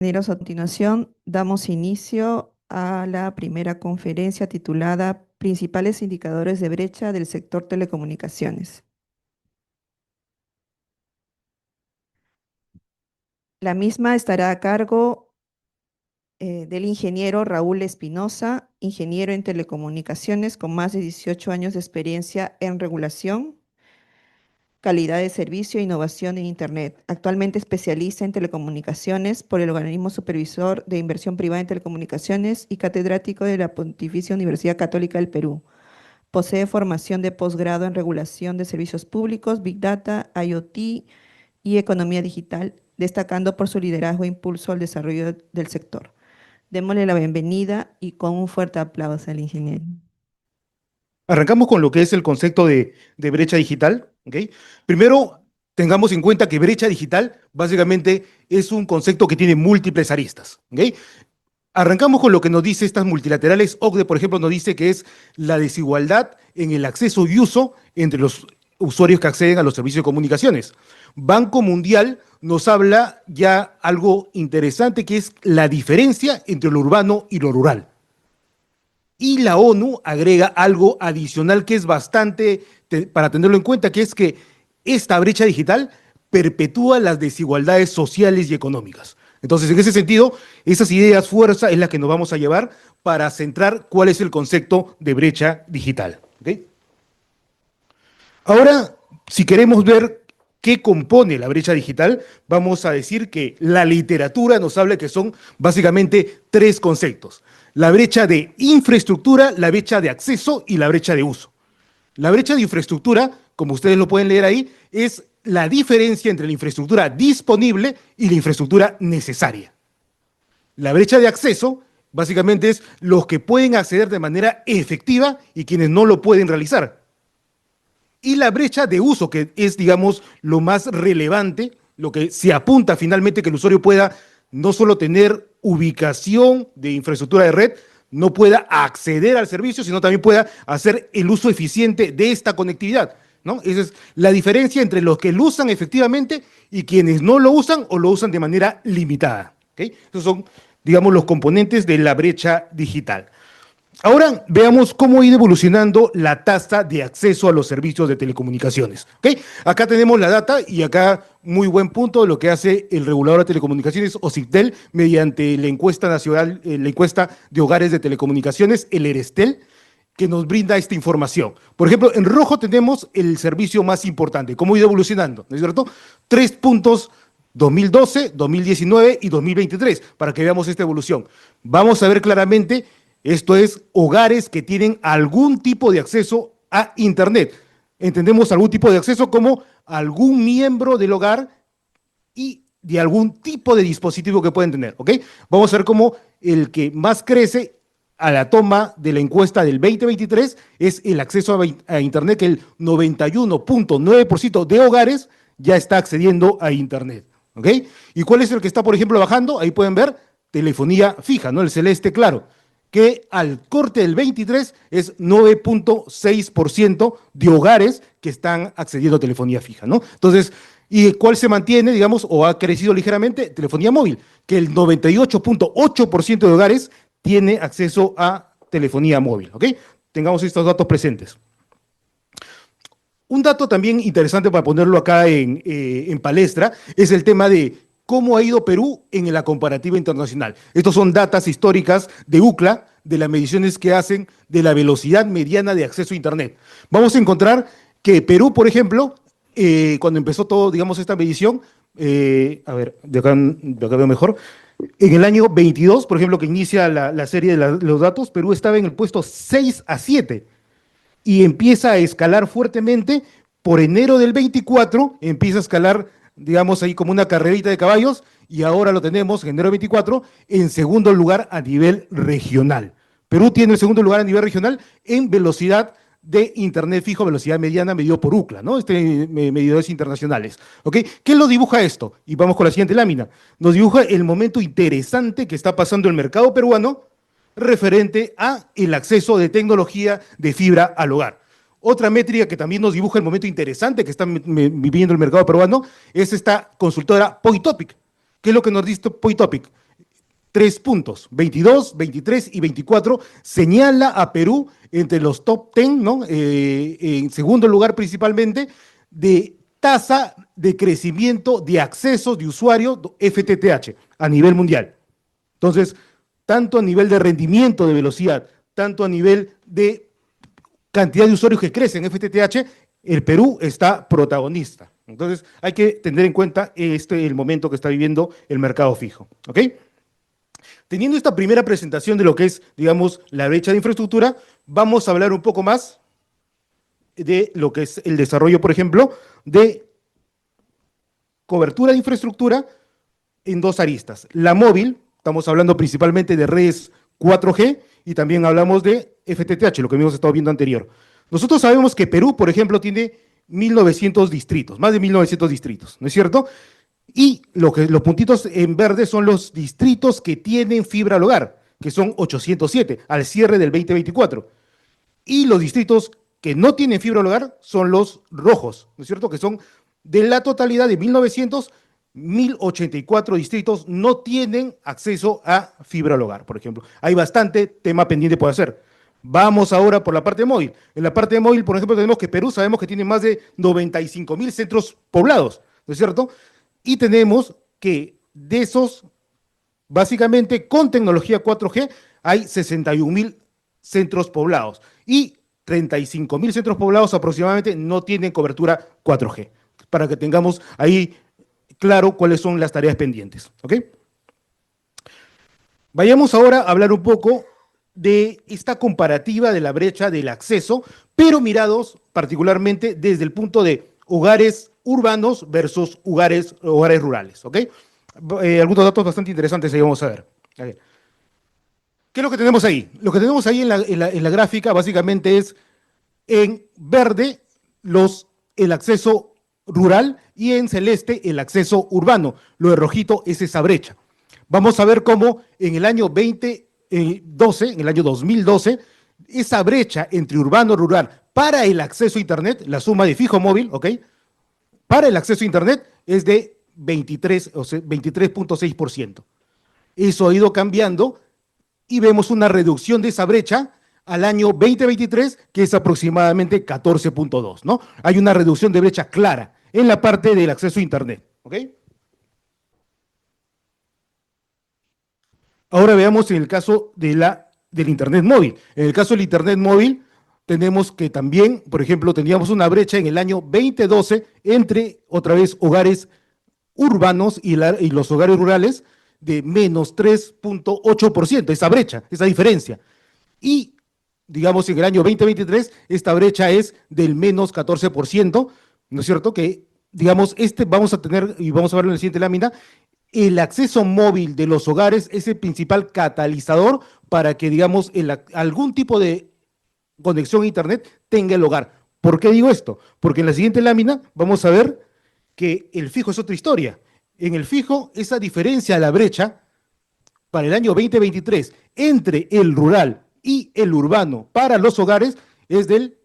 Compañeros, a continuación damos inicio a la primera conferencia titulada Principales indicadores de brecha del sector telecomunicaciones. La misma estará a cargo del ingeniero Raúl Espinosa, ingeniero en telecomunicaciones con más de 18 años de experiencia en regulación, calidad de servicio e innovación en Internet. Actualmente especialista en telecomunicaciones por el Organismo Supervisor de Inversión Privada en Telecomunicaciones y catedrático de la Pontificia Universidad Católica del Perú. Posee formación de posgrado en regulación de servicios públicos, Big Data, IoT y economía digital, destacando por su liderazgo e impulso al desarrollo del sector. Démosle la bienvenida y con un fuerte aplauso al ingeniero. Arrancamos con lo que es el concepto de brecha digital, ¿ok? Primero, tengamos en cuenta que brecha digital básicamente es un concepto que tiene múltiples aristas, ¿ok? Arrancamos con lo que nos dice estas multilaterales. OCDE, por ejemplo, nos dice que es la desigualdad en el acceso y uso entre los usuarios que acceden a los servicios de comunicaciones. Banco Mundial nos habla ya algo interesante, que es la diferencia entre lo urbano y lo rural. Y la ONU agrega algo adicional que es bastante, para tenerlo en cuenta, que es que esta brecha digital perpetúa las desigualdades sociales y económicas. Entonces, en ese sentido, esas ideas fuerza es la que nos vamos a llevar para centrar cuál es el concepto de brecha digital. ¿Ok? Ahora, si queremos ver qué compone la brecha digital, vamos a decir que la literatura nos habla que son básicamente tres conceptos: la brecha de infraestructura, la brecha de acceso y la brecha de uso. La brecha de infraestructura, como ustedes lo pueden leer ahí, es la diferencia entre la infraestructura disponible y la infraestructura necesaria. La brecha de acceso básicamente es los que pueden acceder de manera efectiva y quienes no lo pueden realizar. Y la brecha de uso, que es, digamos, lo más relevante, lo que se apunta finalmente que el usuario pueda no solo tener ubicación de infraestructura de red, no pueda acceder al servicio, sino también pueda hacer el uso eficiente de esta conectividad, ¿no? Esa es la diferencia entre los que lo usan efectivamente y quienes no lo usan o lo usan de manera limitada, ¿ok? Esos son, digamos, los componentes de la brecha digital. Ahora veamos cómo ha ido evolucionando la tasa de acceso a los servicios de telecomunicaciones. ¿Okay? Acá tenemos la data y acá muy buen punto de lo que hace el regulador de telecomunicaciones, OCITEL, mediante la encuesta nacional, la encuesta de hogares de telecomunicaciones, el ERESTEL, que nos brinda esta información. Por ejemplo, en rojo tenemos el servicio más importante, cómo ha ido evolucionando, ¿no es cierto? 3 puntos: 2012, 2019 y 2023, para que veamos esta evolución. Vamos a ver claramente. Esto es hogares que tienen algún tipo de acceso a Internet. Entendemos algún tipo de acceso como algún miembro del hogar y de algún tipo de dispositivo que pueden tener, ¿ok? Vamos a ver cómo el que más crece a la toma de la encuesta del 2023 es el acceso a Internet, que el 91.9% de hogares ya está accediendo a Internet, ¿ok? ¿Y cuál es el que está, por ejemplo, bajando? Ahí pueden ver telefonía fija, ¿no? El celeste claro, que al corte del 23 es 9.6% de hogares que están accediendo a telefonía fija, ¿no? Entonces, ¿y cuál se mantiene, digamos, o ha crecido ligeramente? Telefonía móvil, que el 98.8% de hogares tiene acceso a telefonía móvil, ¿ok? Tengamos estos datos presentes. Un dato también interesante para ponerlo acá en palestra es el tema de cómo ha ido Perú en la comparativa internacional. Estos son datas históricas de UCLA, de las mediciones que hacen de la velocidad mediana de acceso a Internet. Vamos a encontrar que Perú, por ejemplo, cuando empezó todo, digamos, esta medición, a ver, de acá veo mejor, en el año 22, por ejemplo, que inicia la serie de los datos, Perú estaba en el puesto 6 a 7 y empieza a escalar fuertemente. Por enero del 24 empieza a escalar, digamos, ahí como una carrerita de caballos, y ahora lo tenemos en enero del 24 en segundo lugar a nivel regional. Perú tiene el segundo lugar a nivel regional en velocidad de Internet fijo, velocidad mediana, medido por UCLA, ¿no? Medidores internacionales. ¿Ok? ¿Qué lo dibuja esto? Y vamos con la siguiente lámina. Nos dibuja el momento interesante que está pasando el mercado peruano referente a el acceso de tecnología de fibra al hogar. Otra métrica que también nos dibuja el momento interesante que está viviendo el mercado peruano es esta consultora Poitopic. ¿Qué es lo que nos dice Poitopic? 3 puntos, 22, 23 y 24, señala a Perú entre los top 10, ¿no? En segundo lugar principalmente, de tasa de crecimiento de acceso de usuario FTTH a nivel mundial. Entonces, tanto a nivel de rendimiento de velocidad, tanto a nivel de cantidad de usuarios que crecen en FTTH, el Perú está protagonista. Entonces, hay que tener en cuenta el momento que está viviendo el mercado fijo. ¿Ok? Teniendo esta primera presentación de lo que es, digamos, la brecha de infraestructura, vamos a hablar un poco más de lo que es el desarrollo, por ejemplo, de cobertura de infraestructura en dos aristas. La móvil, estamos hablando principalmente de redes 4G y también hablamos de FTTH, lo que hemos estado viendo anterior. Nosotros sabemos que Perú, por ejemplo, tiene 1900 distritos, más de 1900 distritos, ¿no es cierto? Y los puntitos en verde son los distritos que tienen fibra al hogar, que son 807 al cierre del 2024. Y los distritos que no tienen fibra al hogar son los rojos, ¿no es cierto? Que son de la totalidad de 1900, 1084 distritos no tienen acceso a fibra al hogar, por ejemplo. Hay bastante tema pendiente por hacer. Vamos ahora por la parte móvil. En la parte móvil, por ejemplo, tenemos que Perú, sabemos que tiene más de 95.000 centros poblados, ¿no es cierto? Y tenemos que de esos, básicamente con tecnología 4G, hay 61.000 centros poblados y 35.000 centros poblados aproximadamente no tienen cobertura 4G, para que tengamos ahí claro cuáles son las tareas pendientes. ¿Ok? Vayamos ahora a hablar un poco de esta comparativa de la brecha del acceso, pero mirados particularmente desde el punto de hogares urbanos versus hogares rurales. ¿Ok? Algunos datos bastante interesantes ahí vamos a ver. A ver. ¿Qué es lo que tenemos ahí? Lo que tenemos ahí en la gráfica básicamente es en verde el acceso rural y en celeste el acceso urbano. Lo de rojito es esa brecha. Vamos a ver cómo en el año 2012, en el año 2012, esa brecha entre urbano y rural para el acceso a Internet, la suma de fijo móvil, ¿ok? Para el acceso a Internet es de 23, o sea, 23.6%. Eso ha ido cambiando y vemos una reducción de esa brecha al año 2023, que es aproximadamente 14.2, ¿no? Hay una reducción de brecha clara en la parte del acceso a Internet, ¿ok? Ahora veamos en el caso del Internet móvil. En el caso del Internet móvil, tenemos que también, por ejemplo, teníamos una brecha en el año 2012 entre, otra vez, hogares urbanos y los hogares rurales de menos 3.8%, esa brecha, esa diferencia. Y, digamos, en el año 2023, esta brecha es del menos 14%, ¿no es cierto? Que, digamos, vamos a tener, y vamos a verlo en la siguiente lámina, el acceso móvil de los hogares es el principal catalizador para que, digamos, algún tipo de conexión a Internet tenga el hogar. ¿Por qué digo esto? Porque en la siguiente lámina vamos a ver que el fijo es otra historia. En el fijo, esa diferencia, la brecha, para el año 2023 entre el rural y el urbano para los hogares es del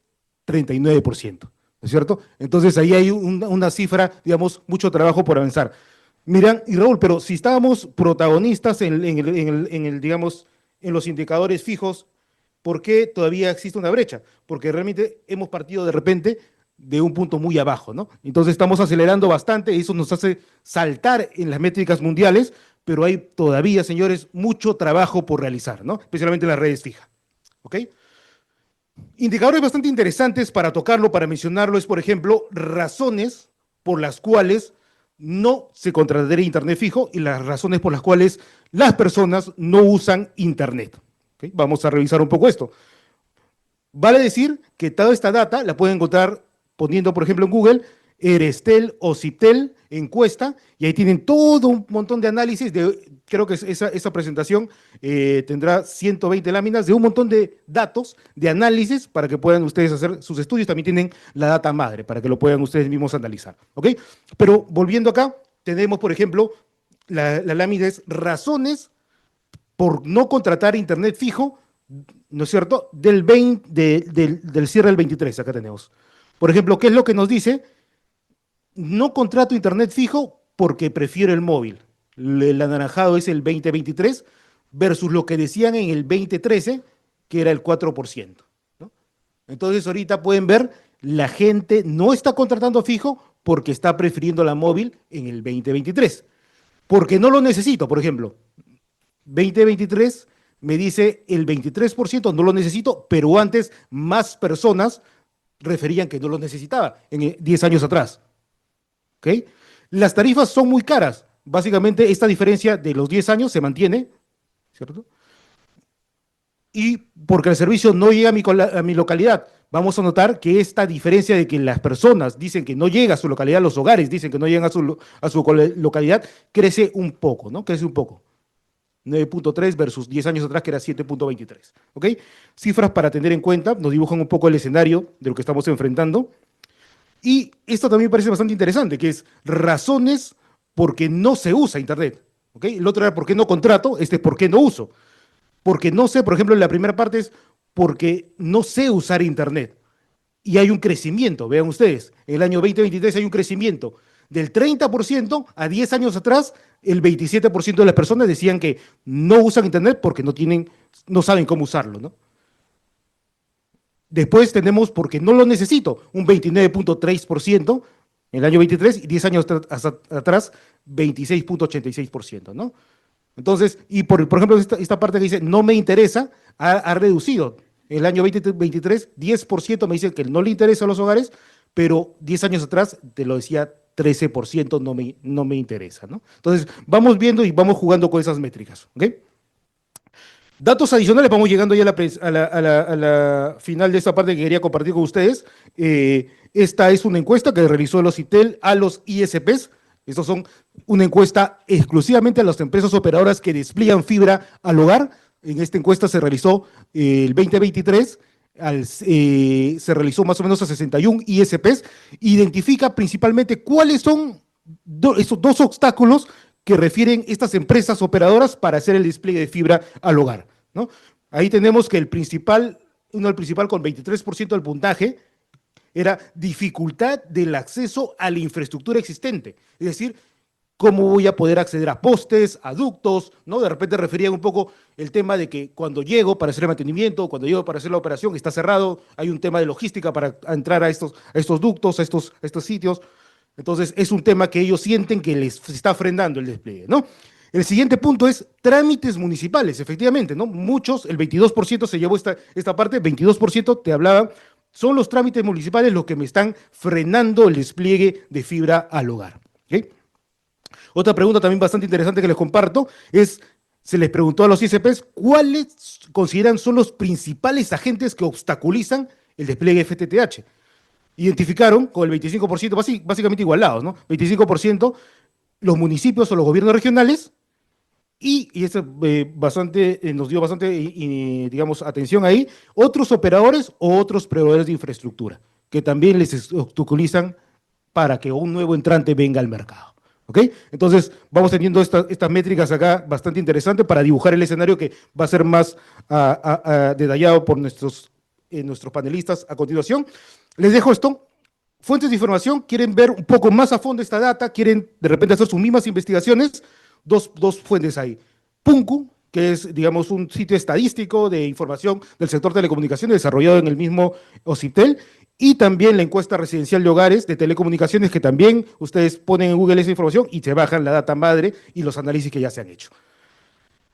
39%, ¿no es cierto? Entonces ahí hay una cifra, digamos, mucho trabajo por avanzar. Miran, y Raúl, pero si estábamos protagonistas digamos, en los indicadores fijos, ¿por qué todavía existe una brecha? Porque realmente hemos partido de repente de un punto muy abajo, ¿no? Entonces estamos acelerando bastante y eso nos hace saltar en las métricas mundiales, pero hay todavía, señores, mucho trabajo por realizar, ¿no? Especialmente en las redes fijas, ¿ok? Indicadores bastante interesantes para tocarlo, para mencionarlo, es, por ejemplo, razones por las cuales no se contrataría Internet fijo y las razones por las cuales las personas no usan Internet. ¿Okay? Vamos a revisar un poco esto. Vale decir que toda esta data la pueden encontrar poniendo, por ejemplo, en Google, Erestel o Citel, encuesta, y ahí tienen todo un montón de análisis. Creo que esa presentación tendrá 120 láminas de un montón de datos, de análisis, para que puedan ustedes hacer sus estudios. También tienen la data madre, para que lo puedan ustedes mismos analizar. ¿Ok? Pero volviendo acá, tenemos, por ejemplo, la lámina es razones por no contratar Internet fijo, ¿no es cierto?, del cierre del 23, acá tenemos. Por ejemplo, ¿qué es lo que nos dice? No contrato Internet fijo porque prefiero el móvil. el anaranjado es el 2023, versus lo que decían en el 2013, que era el 4%, ¿no? Entonces ahorita pueden ver, la gente no está contratando fijo porque está prefiriendo la móvil en el 2023, porque no lo necesito, por ejemplo. 2023 me dice el 23% no lo necesito, pero antes más personas referían que no lo necesitaba en 10 años atrás. ¿Ok? Las tarifas son muy caras. Básicamente, esta diferencia de los 10 años se mantiene, ¿cierto? Y porque el servicio no llega a mi localidad, vamos a notar que esta diferencia de que las personas dicen que no llega a su localidad, los hogares dicen que no llegan a su localidad, crece un poco, ¿no? Crece un poco. 9.3 versus 10 años atrás que era 7.23. ¿Ok? Cifras para tener en cuenta, nos dibujan un poco el escenario de lo que estamos enfrentando. Y esto también parece bastante interesante, que es razones por qué no se usa Internet. ¿Ok? El otro era por qué no contrato, este es por qué no uso. Porque no sé, por ejemplo, en la primera parte es porque no sé usar Internet. Y hay un crecimiento, vean ustedes, en el año 2023 hay un crecimiento del 30% a 10 años atrás, el 27% de las personas decían que no usan Internet porque no saben cómo usarlo, ¿no? Después tenemos porque no lo necesito, un 29.3% en el año 23 y 10 años atrás, 26.86%, ¿no? Entonces, y por ejemplo, esta parte que dice no me interesa, ha reducido. En el año 2023, 10% me dicen que no le interesa a los hogares, pero 10 años atrás te lo decía 13% no me interesa, ¿no? Entonces, vamos viendo y vamos jugando con esas métricas, ¿ok? Datos adicionales, vamos llegando ya a la final de esta parte que quería compartir con ustedes. Esta es una encuesta que realizó el OCITEL a los ISPs. Estos son una encuesta exclusivamente a las empresas operadoras que despliegan fibra al hogar. En esta encuesta se realizó el 2023, se realizó más o menos a 61 ISPs. Identifica principalmente cuáles son esos dos obstáculos que refieren estas empresas operadoras para hacer el despliegue de fibra al hogar, ¿no? Ahí tenemos que el principal con 23% del puntaje era dificultad del acceso a la infraestructura existente. Es decir, cómo voy a poder acceder a postes, a ductos, ¿no? De repente referían un poco el tema de que cuando llego para hacer el mantenimiento, cuando llego para hacer la operación, está cerrado, hay un tema de logística para entrar a estos ductos, a estos sitios. Entonces, es un tema que ellos sienten que les está frenando el despliegue, ¿no? El siguiente punto es trámites municipales, efectivamente, ¿no? Muchos, el 22% se llevó esta parte, 22% te hablaba, son los trámites municipales los que me están frenando el despliegue de fibra al hogar. ¿Okay? Otra pregunta también bastante interesante que les comparto es, se les preguntó a los ISPs cuáles consideran son los principales agentes que obstaculizan el despliegue de FTTH. Identificaron con el 25%, básicamente igualados, ¿no? 25% los municipios o los gobiernos regionales y eso nos dio bastante, digamos, atención ahí, otros operadores o otros proveedores de infraestructura, que también les obstaculizan para que un nuevo entrante venga al mercado. ¿Ok? Entonces, vamos teniendo estas métricas acá bastante interesantes para dibujar el escenario que va a ser más detallado por nuestros panelistas a continuación. Les dejo esto. Fuentes de información, quieren ver un poco más a fondo esta data, quieren de repente hacer sus mismas investigaciones, dos fuentes ahí. Punku, que es, digamos, un sitio estadístico de información del sector telecomunicaciones desarrollado en el mismo OCITEL, y también la encuesta residencial de hogares de telecomunicaciones, que también ustedes ponen en Google esa información y se bajan la data madre y los análisis que ya se han hecho.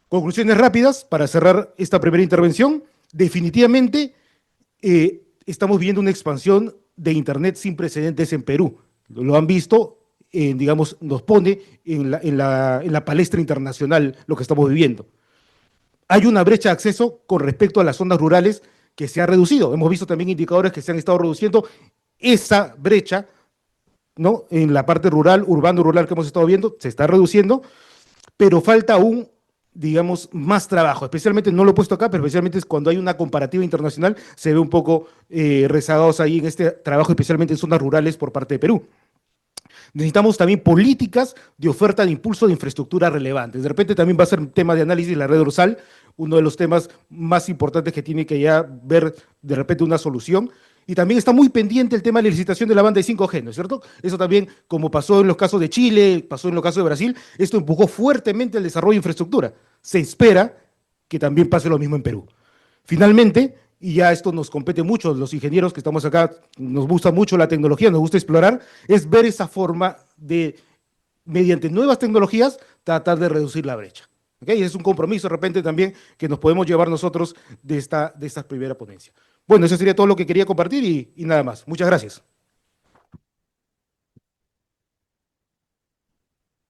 Conclusiones rápidas para cerrar esta primera intervención. Definitivamente estamos viendo una expansión de Internet sin precedentes en Perú. Lo han visto, digamos, nos pone en la palestra internacional lo que estamos viviendo. Hay una brecha de acceso con respecto a las zonas rurales que se ha reducido. Hemos visto también indicadores que se han estado reduciendo. Esa brecha, ¿no? En la parte rural, urbano-rural que hemos estado viendo, se está reduciendo, pero falta aún, digamos, más trabajo. Especialmente, no lo he puesto acá, pero especialmente es cuando hay una comparativa internacional, se ve un poco rezagados ahí en este trabajo, especialmente en zonas rurales por parte de Perú. Necesitamos también políticas de oferta de impulso de infraestructura relevantes. De repente también va a ser un tema de análisis de la red dorsal, uno de los temas más importantes que tiene que ya ver de repente una solución. Y también está muy pendiente el tema de la licitación de la banda de 5G, ¿no es cierto? Eso también, como pasó en los casos de Chile, pasó en los casos de Brasil, esto empujó fuertemente el desarrollo de infraestructura. Se espera que también pase lo mismo en Perú. Finalmente, y ya esto nos compete mucho, los ingenieros que estamos acá, nos gusta mucho la tecnología, nos gusta explorar, es ver esa forma de, mediante nuevas tecnologías, tratar de reducir la brecha. ¿Ok? Y es un compromiso de repente también que nos podemos llevar nosotros de esta primera ponencia. Bueno, eso sería todo lo que quería compartir y nada más. Muchas gracias.